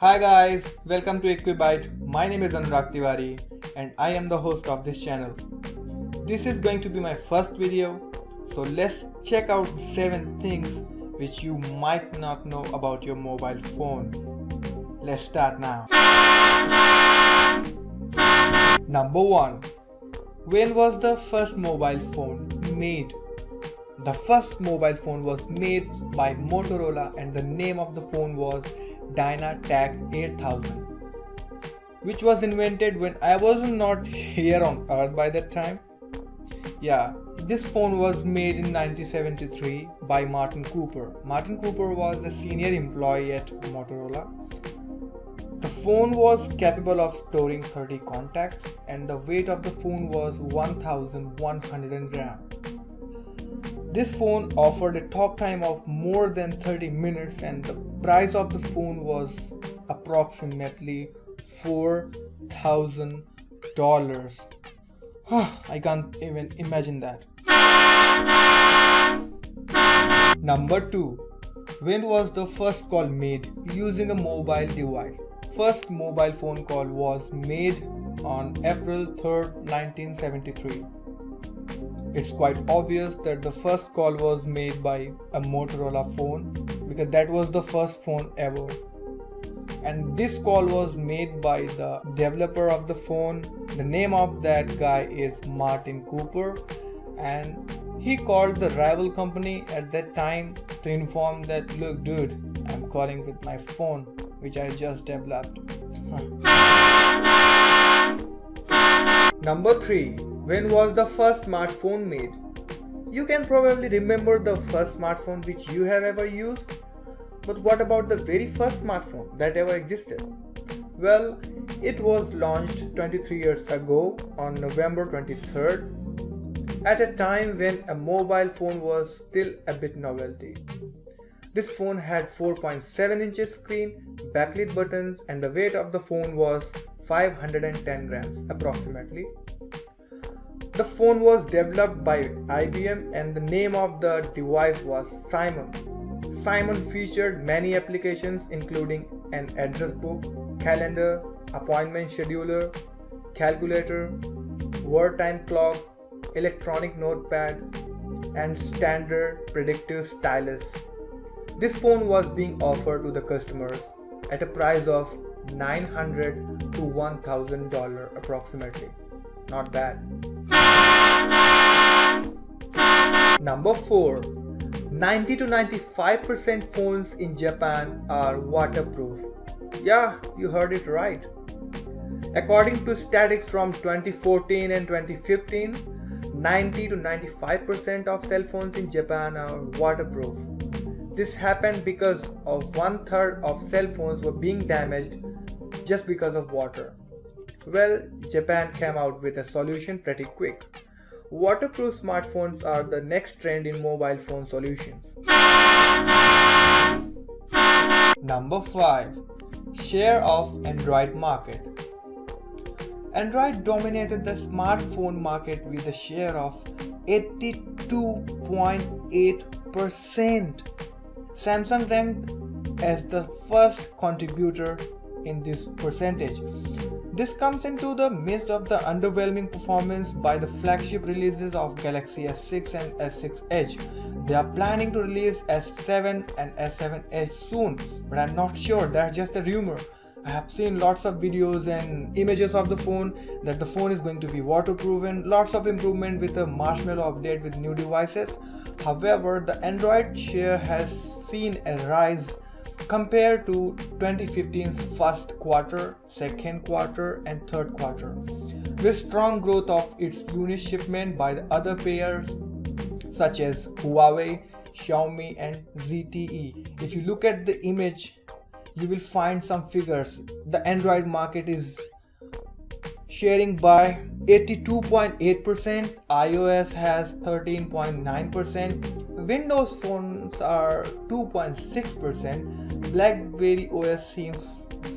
Hi guys, welcome to Equibite. My name is Anurag Tiwari and I am the host of this channel. This is going to be my first video, so let's check out 7 things which you might not know about your mobile phone. Let's start now. Number 1. When was the first mobile phone made? The first mobile phone was made by Motorola and the name of the phone was DynaTAC 8000, which was invented when I was not here on earth by that time. Yeah, this phone was made in 1973 by Martin Cooper. Martin Cooper was a senior employee at Motorola. The phone was capable of storing 30 contacts and the weight of the phone was 1100 grams. This phone offered a talk time of more than 30 minutes and the price of the phone was approximately $4,000. I can't even imagine that. Number 2. When was the first call made using a mobile device? First mobile phone call was made on April 3rd, 1973. It's quite obvious that the first call was made by a Motorola phone because that was the first phone ever. And this call was made by the developer of the phone. The name of that guy is Martin Cooper, and he called the rival company at that time to inform that, look dude, I'm calling with my phone which I just developed. Number 3. When was the first smartphone made? You can probably remember the first smartphone which you have ever used. But what about the very first smartphone that ever existed? Well, it was launched 23 years ago on November 23rd, at a time when a mobile phone was still a bit novelty. This phone had 4.7 inches screen, backlit buttons, and the weight of the phone was 510 grams approximately. The phone was developed by IBM and the name of the device was Simon. Simon featured many applications including an address book, calendar, appointment scheduler, calculator, word time clock, electronic notepad, and standard predictive stylus. This phone was being offered to the customers at a price of $900 to $1,000 approximately. Not bad. Number 4. 90 to 95% phones in Japan are waterproof. Yeah, you heard it right. According to statistics from 2014 and 2015, 90 to 95% of cell phones in Japan are waterproof. This happened because of 1/3 of cell phones were being damaged just because of water. Well, Japan came out with a solution pretty quick. Waterproof smartphones are the next trend in mobile phone solutions. Number 5. Share of Android market. Android dominated the smartphone market with a share of 82.8%. Samsung ranked as the first contributor in this percentage. This comes into the midst of the underwhelming performance by the flagship releases of Galaxy S6 and S6 Edge. They are planning to release S7 and S7 Edge soon, but I'm not sure, that's just a rumor. I have seen lots of videos and images of the phone that the phone is going to be waterproof and lots of improvement with a Marshmallow update with new devices. However, the Android share has seen a rise compared to 2015's first quarter, second quarter and third quarter, with strong growth of its unit shipment by the other players such as Huawei, Xiaomi and ZTE. If you look at the image, you will find some figures. The Android market is sharing by 82.8%, iOS has 13.9%, Windows phones are 2.6%, BlackBerry OS seems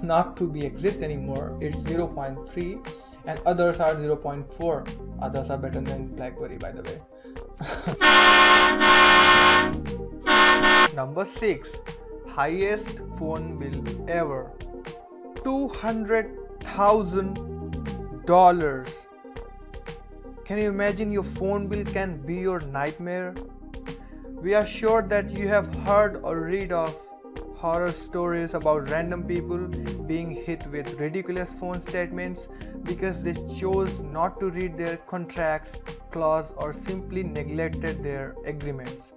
not to be exist anymore, it's 0.3%, and others are 0.4%. Others are better than BlackBerry, by the way. Number 6. Highest phone bill ever. $200,000. Can you imagine your phone bill can be your nightmare? We are sure that you have heard or read of horror stories about random people being hit with ridiculous phone statements because they chose not to read their contracts, clause, or simply neglected their agreements.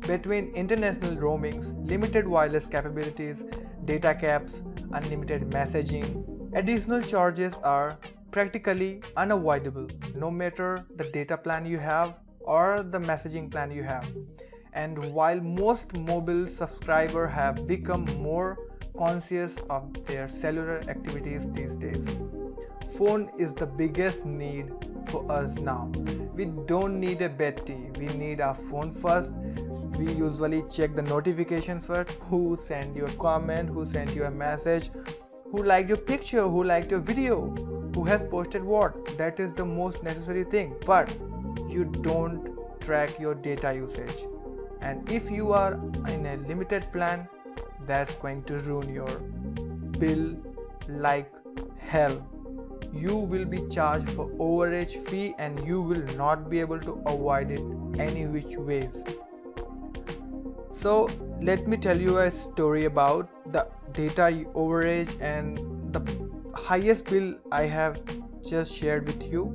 Between international roamings, limited wireless capabilities, data caps, unlimited messaging, additional charges are practically unavoidable no matter the data plan you have or the messaging plan you have. And while most mobile subscribers have become more conscious of their cellular activities these days, phone is the biggest need for us now. We don't need a Betty, we need our phone first. We usually check the notifications first, who sent you a comment, who sent you a message, who liked your picture, who liked your video, who has posted what. That is the most necessary thing, but you don't track your data usage. And if you are in a limited plan, that's going to ruin your bill like hell. You will be charged for overage fee and you will not be able to avoid it any which ways. So let me tell you a story about the data overage and the highest bill I have just shared with you.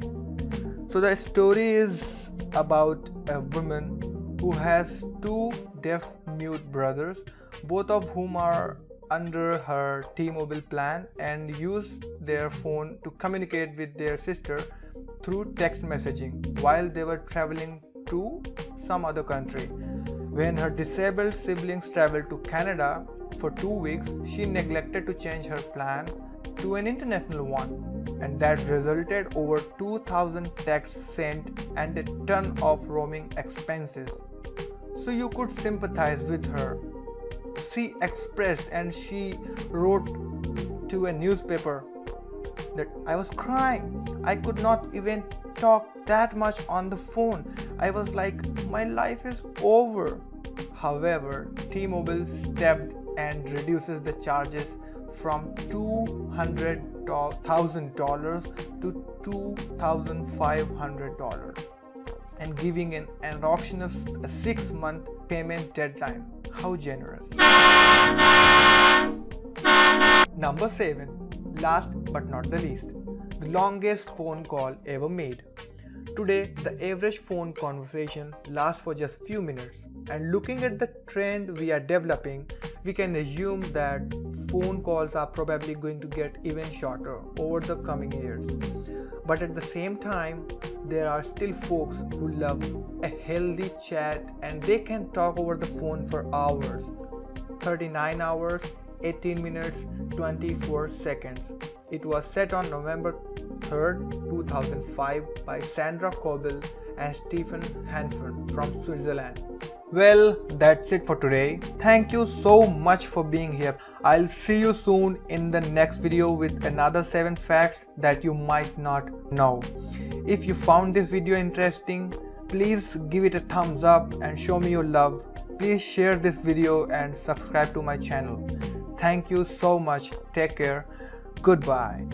So the story is about a woman who has two deaf mute brothers, both of whom are under her T-Mobile plan and use their phone to communicate with their sister through text messaging while they were traveling to some other country. When her disabled siblings traveled to Canada for 2 weeks, she neglected to change her plan to an international one, and that resulted over 2,000 texts sent and a ton of roaming expenses. So you could sympathize with her. She expressed and she wrote to a newspaper that I was crying. I could not even talk that much on the phone. I was like, my life is over. However, T-Mobile stepped and reduces the charges from $200,000 to $2,500 and giving an auctioneer a 6-month payment deadline. How generous. Number 7. Last but not the least, the longest phone call ever made. Today, the average phone conversation lasts for just few minutes, and looking at the trend we are developing, we can assume that phone calls are probably going to get even shorter over the coming years. But at the same time, there are still folks who love a healthy chat and they can talk over the phone for hours. 39 hours, 18 minutes, 24 seconds. It was set on November 3rd, 2005 by Sandra Kobil and Stephen Hanfen from Switzerland. Well, that's it for today. Thank you so much for being here. I'll see you soon in the next video with another 7 facts that you might not know. If you found this video interesting, please give it a thumbs up and show me your love. Please share this video and subscribe to my channel. Thank you so much. Take care. Goodbye.